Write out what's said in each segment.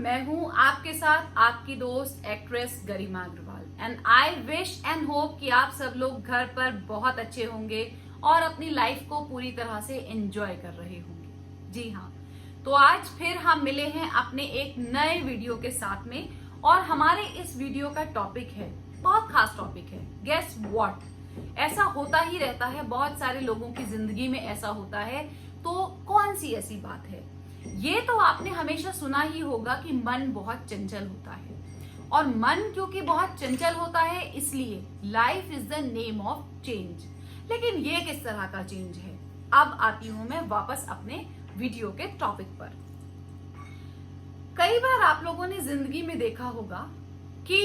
मैं हूं आपके साथ आपकी दोस्त actress Garima Agarwal and I wish and hope कि आप सब लोग घर पर बहुत अच्छे होंगे और अपनी लाइफ को पूरी तरह से एंजॉय कर रहे होंगे। जी हाँ, तो आज फिर हम मिले हैं अपने एक नए वीडियो के साथ में और हमारे इस वीडियो का टॉपिक है, बहुत खास टॉपिक है, गेस व्हाट। ऐसा होता ही रहता है, बहुत सारे लोगों की जिंदगी में ऐसा होता है। तो कौन सी ऐसी बात है? ये तो आपने हमेशा सुना ही होगा कि मन बहुत चंचल होता है और मन क्योंकि बहुत चंचल होता है इसलिए life is the name of change. लेकिन ये किस तरह का चेंज है? अब आती हूं मैं वापस अपने वीडियो के टॉपिक पर। कई बार आप लोगों ने जिंदगी में देखा होगा कि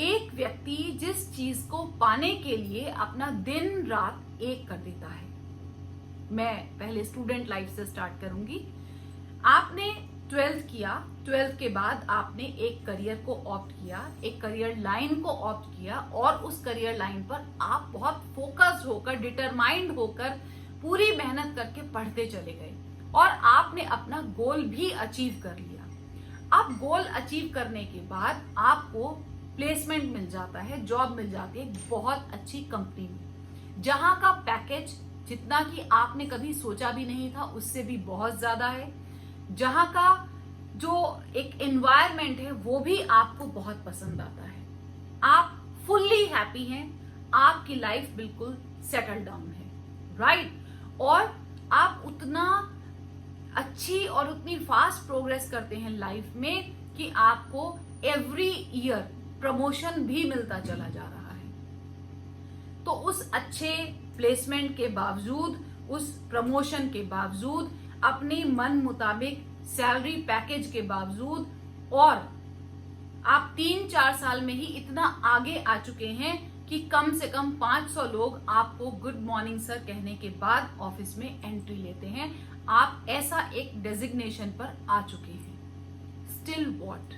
एक व्यक्ति जिस चीज को पाने के लिए अपना दिन रात एक कर देता है। मैं पहले स्टूडेंट लाइफ से स्टार्ट करूंगी। आपने 12th किया, 12th के बाद आपने एक करियर को ऑप्ट किया, एक करियर लाइन को ऑप्ट किया और उस करियर लाइन पर आप बहुत फोकस्ड होकर, डिटरमाइंड होकर, पूरी मेहनत करके पढ़ते चले गए और आपने अपना गोल भी अचीव कर लिया। अब गोल अचीव करने के बाद आपको प्लेसमेंट मिल जाता है, जॉब मिल जाती है बहुत अच्छी कंपनी में, जहां का पैकेज जितना कि आपने कभी सोचा भी नहीं था उससे भी बहुत ज्यादा है, जहां का जो एक एनवायरनमेंट है वो भी आपको बहुत पसंद आता है। आप फुल्ली हैप्पी हैं, आपकी लाइफ बिल्कुल सेटल डाउन है, राइट? और आप उतना अच्छी और उतनी फास्ट प्रोग्रेस करते हैं लाइफ में कि आपको एवरी ईयर प्रमोशन भी मिलता चला जा रहा है। तो उस अच्छे प्लेसमेंट के बावजूद, उस प्रमोशन के बावजूद, अपने मन मुताबिक सैलरी पैकेज के बावजूद और आप 3-4 साल में ही इतना आगे आ चुके हैं कि कम से कम 500 लोग आपको गुड मॉर्निंग सर कहने के बाद ऑफिस में एंट्री लेते हैं। आप ऐसा एक डेजिग्नेशन पर आ चुके हैं। Still what?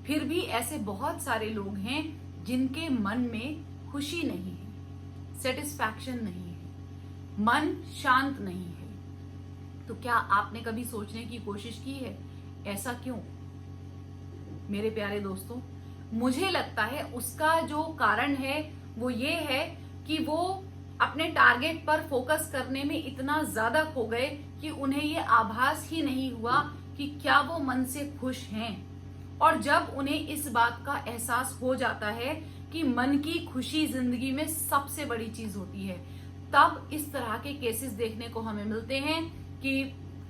फिर भी ऐसे बहुत सारे लोग हैं जिनके मन में खुशी नहीं है, सेटिस्फैक्शन नहीं है, मन शांत नहीं है। तो क्या आपने कभी सोचने की कोशिश की है ऐसा क्यों? मेरे प्यारे दोस्तों, मुझे लगता है उसका जो कारण है वो ये है कि वो अपने टारगेट पर फोकस करने में इतना ज्यादा खो गए कि उन्हें ये आभास ही नहीं हुआ कि क्या वो मन से खुश हैं। और जब उन्हें इस बात का एहसास हो जाता है कि मन की खुशी जिंदगी में सबसे बड़ी चीज होती है, तब इस तरह के केसेस देखने को हमें मिलते हैं कि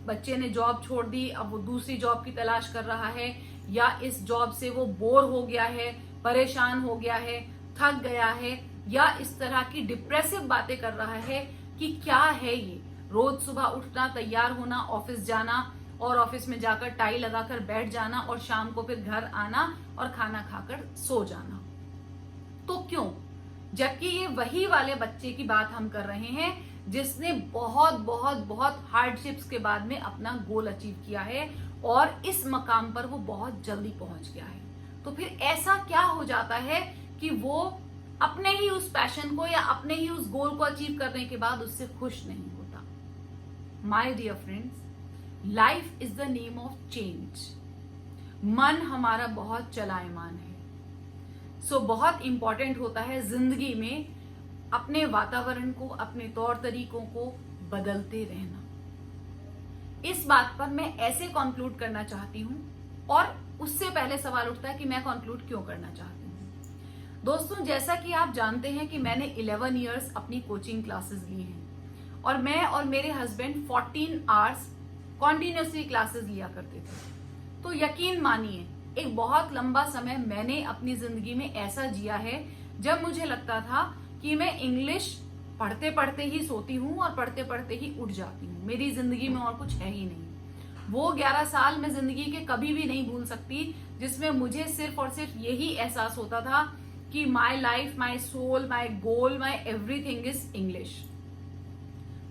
बच्चे ने जॉब छोड़ दी, अब वो दूसरी जॉब की तलाश कर रहा है, या इस जॉब से वो बोर हो गया है, परेशान हो गया है, थक गया है, या इस तरह की डिप्रेसिव बातें कर रहा है कि क्या है ये रोज सुबह उठना, तैयार होना, ऑफिस जाना और ऑफिस में जाकर टाई लगाकर बैठ जाना और शाम को फिर घर आना और खाना खाकर सो जाना। तो क्यों? जबकि ये वही वाले बच्चे की बात हम कर रहे हैं जिसने बहुत बहुत बहुत हार्डशिप्स के बाद में अपना गोल अचीव किया है और इस मकाम पर वो बहुत जल्दी पहुंच गया है। तो फिर ऐसा क्या हो जाता है कि वो अपने ही उस पैशन को या अपने ही उस गोल को अचीव करने के बाद उससे खुश नहीं होता? My dear friends, life is the name of change. मन हमारा बहुत चलायमान है। बहुत इंपॉर्टेंट होता है जिंदगी में अपने वातावरण को, अपने तौर तरीकों को बदलते रहना। इस बात पर मैं ऐसे कंक्लूड करना चाहती हूं और उससे पहले सवाल उठता है कि मैं कंक्लूड क्यों करना चाहती हूं। दोस्तों, जैसा कि आप जानते हैं कि मैंने 11 इयर्स अपनी कोचिंग क्लासेस ली हैं और मैं और मेरे हस्बैंड 14 आवर्स कॉन्टिन्यूसली क्लासेस लिया करते थे। तो यकीन मानिए, एक बहुत लंबा समय मैंने अपनी जिंदगी में ऐसा जिया है जब मुझे लगता था कि मैं इंग्लिश पढ़ते पढ़ते ही सोती हूँ और पढ़ते पढ़ते ही उठ जाती हूँ। मेरी जिंदगी में और कुछ है ही नहीं। वो 11 साल मैं जिंदगी के कभी भी नहीं भूल सकती जिसमें मुझे सिर्फ और सिर्फ यही एहसास होता था कि my life, my soul, my goal, my everything is English.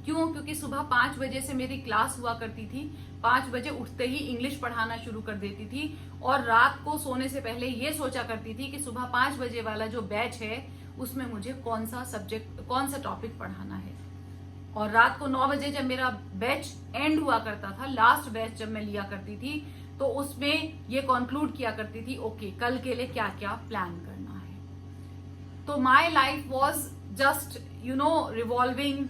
क्यों? क्योंकि सुबह 5 बजे से मेरी क्लास हुआ करती थी। 5 बजे उठते ही इंग्लिश पढ़ाना शुरू कर देती थी और रात को सोने से पहले ये सोचा करती थी कि सुबह 5 बजे वाला जो बैच है उसमें मुझे कौन सा सब्जेक्ट, कौन सा टॉपिक पढ़ाना है। और रात को 9 बजे जब मेरा बैच एंड हुआ करता था, लास्ट बैच जब मैं लिया करती थी, तो उसमें ये कंक्लूड किया करती थी, ओके कल के लिए क्या क्या प्लान करना है। तो my life was just revolving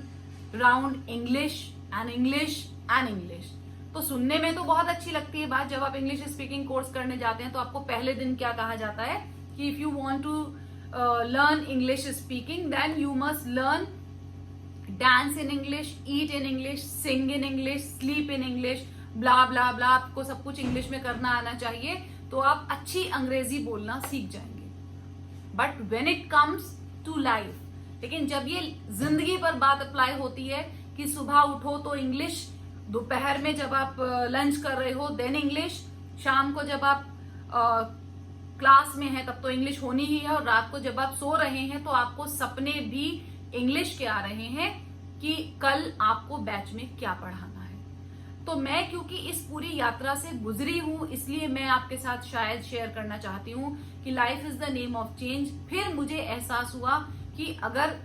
round English and English and English. तो सुनने में तो बहुत अच्छी लगती है बात, जब आप इंग्लिश स्पीकिंग कोर्स करने जाते हैं तो आपको पहले दिन क्या कहा जाता है कि if you want to learn English speaking then you must learn dance in English, eat in English, sing in English, sleep in English, blah blah blah, आपको सब कुछ इंग्लिश में करना आना चाहिए तो आप अच्छी अंग्रेजी बोलना सीख जाएंगे। But when it comes to life, लेकिन जब ये जिंदगी पर बात अप्लाई होती है कि सुबह उठो तो इंग्लिश, दोपहर में जब आप लंच कर रहे हो देन इंग्लिश, शाम को जब आप क्लास में हैं तब तो इंग्लिश होनी ही है, और रात को जब आप सो रहे हैं तो आपको सपने भी इंग्लिश के आ रहे हैं कि कल आपको बैच में क्या पढ़ाना है। तो मैं क्योंकि इस पूरी यात्रा से गुजरी हूं, इसलिए मैं आपके साथ शायद शेयर करना चाहती हूं कि life is the name of change. फिर मुझे एहसास हुआ कि अगर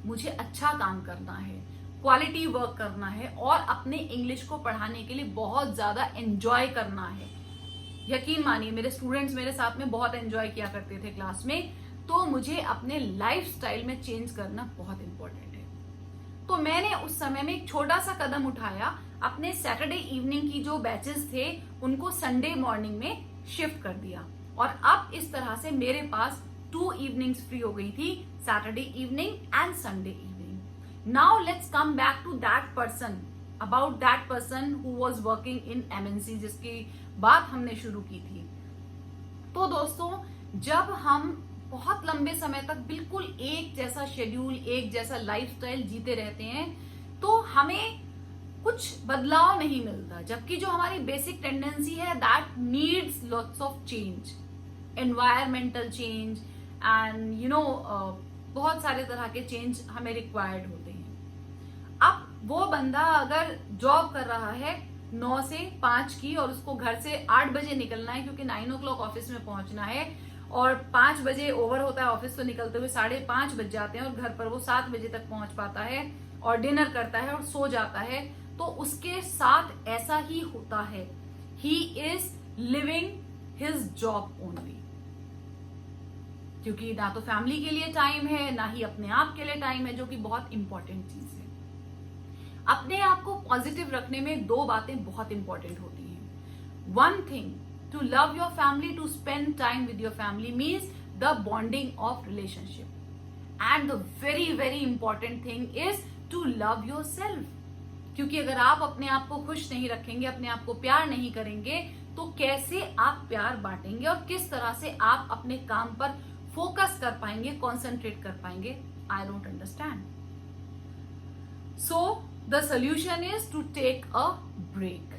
मुझे अच्छा काम करना है, क्वालिटी वर्क करना है और अपने इंग्लिश को पढ़ाने के लिए बहुत ज्यादा एंजॉय करना है, यकीन मानिए मेरे स्टूडेंट्स मेरे साथ में बहुत एंजॉय किया करते थे क्लास में, तो मुझे अपने लाइफस्टाइल में चेंज करना बहुत इंपॉर्टेंट है। तो मैंने उस समय में एक छोटा सा कदम उठाया, अपने सैटरडे इवनिंग की जो बैचेस थे उनको संडे मॉर्निंग में शिफ्ट कर दिया, और अब इस तरह से मेरे पास 2 इवनिंग्स फ्री हो गई थी, Saturday evening and Sunday evening. Now let's come back to that person, about that person who was working in MNC, जिसकी बात हमने शुरू की थी। तो दोस्तों, जब हम बहुत लंबे समय तक बिल्कुल एक जैसा शेड्यूल, एक जैसा लाइफस्टाइल जीते रहते हैं तो हमें कुछ बदलाव नहीं मिलता, जबकि जो हमारी बेसिक टेंडेंसी है that needs lots of change, environmental change and बहुत सारे तरह के चेंज हमें रिक्वायर्ड होते हैं। अब वो बंदा अगर जॉब कर रहा है 9 से 5 की और उसको घर से 8 बजे निकलना है क्योंकि 9 o'clock ऑफिस में पहुंचना है, और 5 बजे ओवर होता है ऑफिस, तो निकलते हुए 5:30 बज जाते हैं, और घर पर वो 7 बजे तक पहुंच पाता है और डिनर करता है और सो जाता है, तो उसके साथ ऐसा ही होता है। He is living his job only, क्योंकि ना तो फैमिली के लिए टाइम है ना ही अपने आप के लिए टाइम है, जो कि बहुत इंपॉर्टेंट चीज है। अपने आप को पॉजिटिव रखने में 2 बातें बहुत इंपॉर्टेंट होती हैं। One thing, to love your family, to spend time with your family means the bonding of relationship, and the very very important thing is to love yourself, क्योंकि अगर आप अपने आप को खुश नहीं रखेंगे, अपने आप को प्यार नहीं करेंगे, तो कैसे आप प्यार बांटेंगे और किस तरह से आप अपने काम पर फोकस कर पाएंगे, कॉन्सेंट्रेट कर पाएंगे? I don't understand. So the solution is to take a break.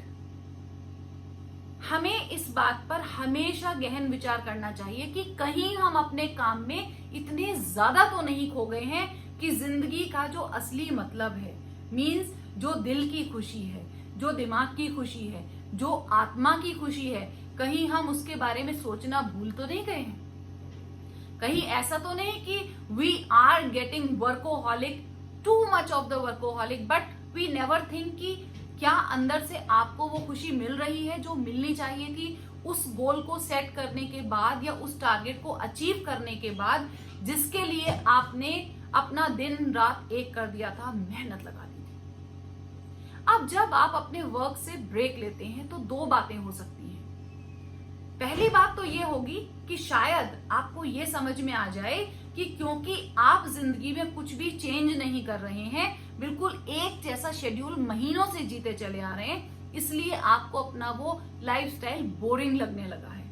हमें इस बात पर हमेशा गहन विचार करना चाहिए कि कहीं हम अपने काम में इतने ज्यादा तो नहीं खो गए हैं कि जिंदगी का जो असली मतलब है, मीन्स जो दिल की खुशी है, जो दिमाग की खुशी है, जो आत्मा की खुशी है, कहीं हम उसके बारे में सोचना भूल तो नहीं गए हैं? कहीं ऐसा तो नहीं कि we are getting workaholic, too much of the workaholic, but we never think कि क्या अंदर से आपको वो खुशी मिल रही है जो मिलनी चाहिए थी उस गोल को सेट करने के बाद, या उस टारगेट को अचीव करने के बाद, जिसके लिए आपने अपना दिन रात एक कर दिया था, मेहनत लगा दी थी। अब जब आप अपने वर्क से ब्रेक लेते हैं तो 2 बातें हो सकती हैं। पहली बात तो ये होगी कि शायद आपको ये समझ में आ जाए कि क्योंकि आप जिंदगी में कुछ भी चेंज नहीं कर रहे हैं, बिल्कुल एक जैसा शेड्यूल महीनों से जीते चले आ रहे हैं, इसलिए आपको अपना वो लाइफस्टाइल बोरिंग लगने लगा है,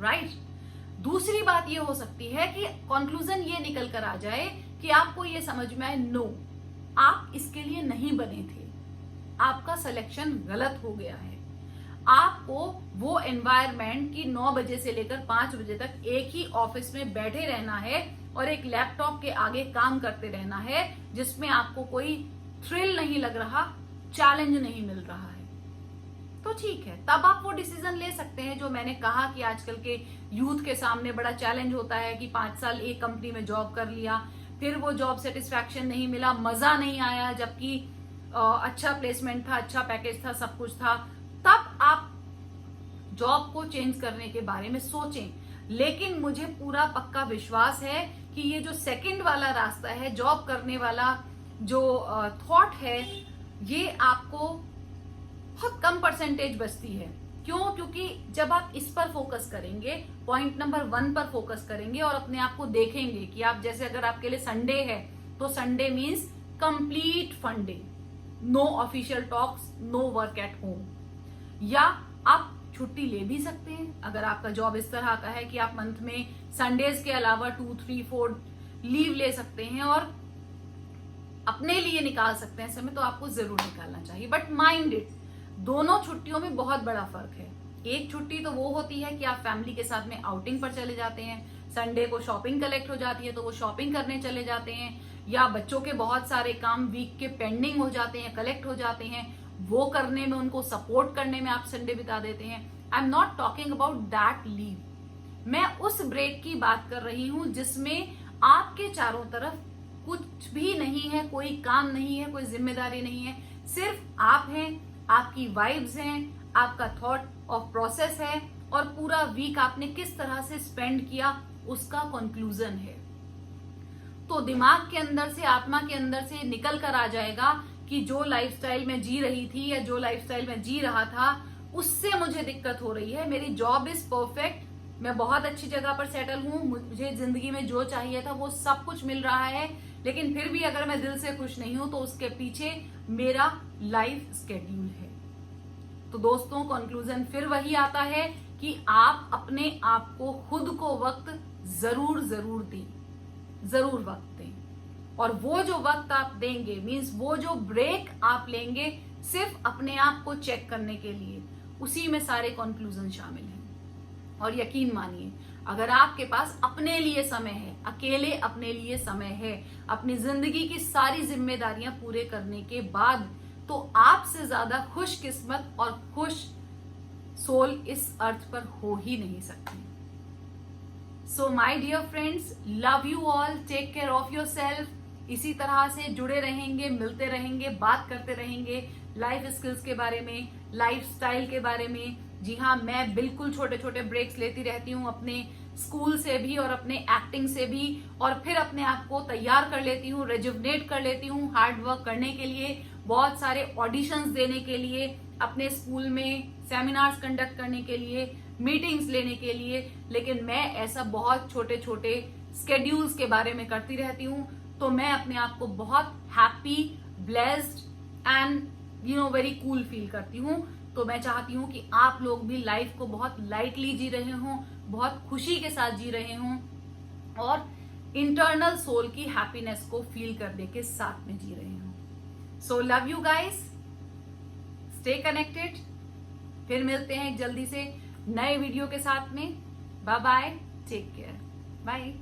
राइट? दूसरी बात ये हो सकती है कि कंक्लूजन ये निकल कर आ जाए कि आपको ये समझ में आए, नो, आप इसके लिए नहीं बने थे, आपका सिलेक्शन गलत हो गया है, आपको वो एनवायरनमेंट की 9 बजे से लेकर 5 बजे तक एक ही ऑफिस में बैठे रहना है और एक लैपटॉप के आगे काम करते रहना है, जिसमें आपको कोई थ्रिल नहीं लग रहा, चैलेंज नहीं मिल रहा है, तो ठीक है, तब आप वो डिसीजन ले सकते हैं जो मैंने कहा कि आजकल के यूथ के सामने बड़ा चैलेंज होता है कि 5 साल एक कंपनी में जॉब कर लिया, फिर वो जॉब सेटिस्फैक्शन नहीं मिला, मजा नहीं आया, जबकि अच्छा प्लेसमेंट था, अच्छा पैकेज था, सब कुछ था, तब आप जॉब को चेंज करने के बारे में सोचें। लेकिन मुझे पूरा पक्का विश्वास है कि ये जो सेकंड वाला रास्ता है, जॉब करने वाला जो थॉट है, ये आपको बहुत कम परसेंटेज बचती है। क्यों? क्योंकि जब आप इस पर फोकस करेंगे, पॉइंट नंबर 1 पर फोकस करेंगे और अपने आप को देखेंगे कि आप जैसे अगर आपके लिए संडे है तो Sunday means complete fun day, no official talks, no work at home, या आप छुट्टी ले भी सकते हैं अगर आपका जॉब इस तरह का है कि आप मंथ में संडेज के अलावा 2, 3, 4 लीव ले सकते हैं और अपने लिए निकाल सकते हैं समय, तो आपको जरूर निकालना चाहिए। बट माइंड इट, दोनों छुट्टियों में बहुत बड़ा फर्क है। एक छुट्टी तो वो होती है कि आप फैमिली के साथ में आउटिंग पर चले जाते हैं, संडे को शॉपिंग कलेक्ट हो जाती है तो वो शॉपिंग करने चले जाते हैं, या बच्चों के बहुत सारे काम वीक के पेंडिंग हो जाते हैं, कलेक्ट हो जाते हैं, वो करने में, उनको सपोर्ट करने में आप संडे बिता देते हैं। I am not talking about that leave, मैं उस ब्रेक की बात कर रही हूं जिसमें आपके चारों तरफ कुछ भी नहीं है, कोई काम नहीं है, कोई जिम्मेदारी नहीं है, सिर्फ आप हैं, आपकी वाइब्स हैं, आपका थॉट ऑफ प्रोसेस है, और पूरा वीक आपने किस तरह से स्पेंड किया उसका कंक्लूजन है। तो दिमाग के अंदर से, आत्मा के अंदर से निकल कर आ जाएगा कि जो लाइफस्टाइल में जी रही थी या जो लाइफस्टाइल में जी रहा था उससे मुझे दिक्कत हो रही है, मेरी जॉब इज परफेक्ट, मैं बहुत अच्छी जगह पर सेटल हूं, मुझे जिंदगी में जो चाहिए था वो सब कुछ मिल रहा है, लेकिन फिर भी अगर मैं दिल से खुश नहीं हूं तो उसके पीछे मेरा लाइफ स्केड्यूल है। तो दोस्तों, कंक्लूजन फिर वही आता है कि आप अपने आप को, खुद को वक्त जरूर दें, जरूर वक्त दें। और वो जो वक्त आप देंगे मीन्स वो जो ब्रेक आप लेंगे सिर्फ अपने आप को चेक करने के लिए, उसी में सारे कंक्लूजन शामिल हैं। और यकीन मानिए, अगर आपके पास अपने लिए समय है, अकेले अपने लिए समय है, अपनी जिंदगी की सारी जिम्मेदारियां पूरे करने के बाद, तो आपसे ज्यादा खुशकिस्मत और खुश सोल इस अर्थ पर हो ही नहीं सकती। So my dear friends, love you all, take care of yourself. इसी तरह से जुड़े रहेंगे, मिलते रहेंगे, बात करते रहेंगे लाइफ स्किल्स के बारे में, लाइफस्टाइल के बारे में। जी हाँ, मैं बिल्कुल छोटे छोटे ब्रेक्स लेती रहती हूँ, अपने स्कूल से भी और अपने एक्टिंग से भी, और फिर अपने आप को तैयार कर लेती हूँ, रेजुवनेट कर लेती हूँ हार्ड वर्क करने के लिए, बहुत सारे ऑडिशंस देने के लिए, अपने स्कूल में सेमिनार्स कंडक्ट करने के लिए, मीटिंग्स लेने के लिए। लेकिन मैं ऐसा बहुत छोटे छोटे स्केड्यूल्स के बारे में करती रहती हूँ, तो मैं अपने आप को बहुत happy, blessed and very cool feel करती हूँ। तो मैं चाहती हूँ कि आप लोग भी लाइफ को बहुत लाइटली जी रहे हों, बहुत खुशी के साथ जी रहे हों, और इंटरनल सोल की हैप्पीनेस को फील करने के साथ में जी रहे हों। So love you guys, stay connected. फिर मिलते हैं जल्दी से नए वीडियो के साथ में। Bye bye, take care, bye.